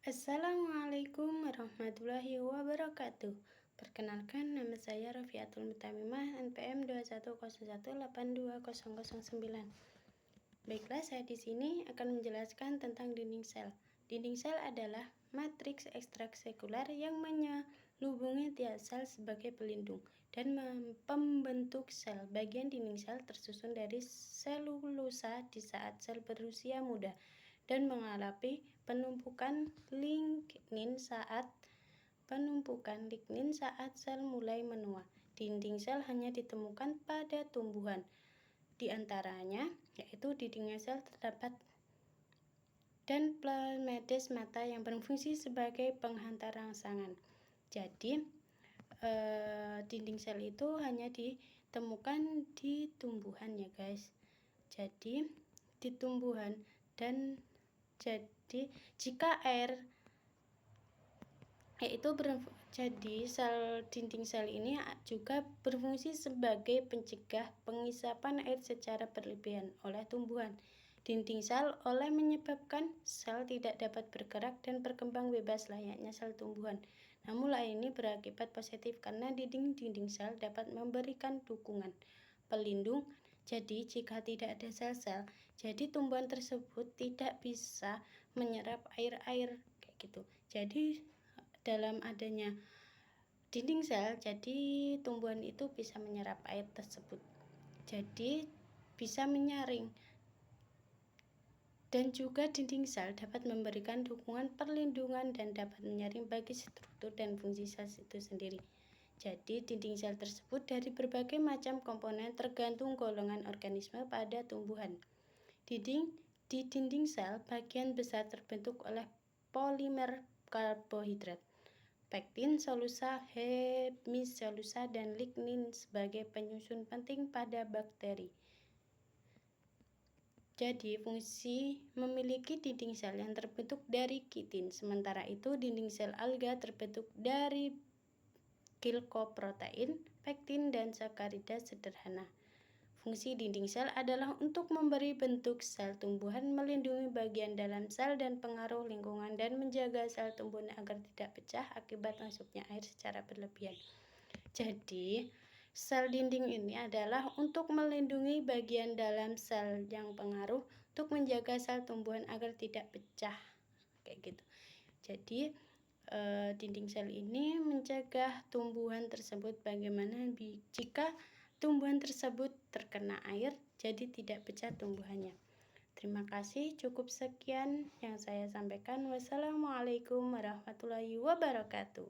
Assalamualaikum warahmatullahi wabarakatuh. Perkenalkan, nama saya Rafiatul Mutamimah, NPM 2101820009. Baiklah, saya di sini akan menjelaskan tentang dinding sel. Dinding sel adalah matriks ekstraseluler yang menyelubungi tiap sel sebagai pelindung dan pembentuk sel. Bagian dinding sel tersusun dari selulosa di saat sel berusia muda dan mengalami penumpukan lignin saat sel mulai menua. Dinding sel hanya ditemukan pada tumbuhan. Di antaranya yaitu dinding sel terdapat dan plasmades mata yang berfungsi sebagai penghantar rangsangan. Jadi dinding sel itu hanya ditemukan di tumbuhan ya guys. Jadi di tumbuhan dan jadi jika air jadi dinding sel ini juga berfungsi sebagai pencegah pengisapan air secara berlebihan oleh tumbuhan. Dinding sel menyebabkan sel tidak dapat bergerak dan berkembang bebas layaknya sel tumbuhan. Namun hal ini berakibat positif karena dinding sel dapat memberikan dukungan pelindung. Jadi jika tidak ada sel-sel, jadi tumbuhan tersebut tidak bisa menyerap air kayak gitu. Jadi dalam adanya dinding sel, jadi tumbuhan itu bisa menyerap air tersebut. Jadi bisa menyaring. Dan juga dinding sel dapat memberikan dukungan perlindungan dan dapat menyaring bagi struktur dan fungsi sel itu sendiri. Jadi dinding sel tersebut dari berbagai macam komponen tergantung golongan organisme pada tumbuhan. Di dinding sel, bagian besar terbentuk oleh polimer karbohidrat, pektin, selulosa, hemiselulosa, dan lignin sebagai penyusun penting pada bakteri. Jadi fungsi memiliki dinding sel yang terbentuk dari kitin. Sementara itu dinding sel alga terbentuk dari glycoprotein, pektin, dan sakarida sederhana. Fungsi dinding sel adalah untuk memberi bentuk sel tumbuhan, melindungi bagian dalam sel dan pengaruh lingkungan, dan menjaga sel tumbuhan agar tidak pecah akibat masuknya air secara berlebihan. Jadi, sel dinding ini adalah untuk melindungi bagian dalam sel yang pengaruh untuk menjaga sel tumbuhan agar tidak pecah. Kayak gitu. Jadi, dinding sel ini mencegah tumbuhan tersebut bagaimana jika tumbuhan tersebut terkena air, jadi tidak pecah tumbuhannya. Terima kasih, cukup sekian yang saya sampaikan. Wassalamualaikum warahmatullahi wabarakatuh.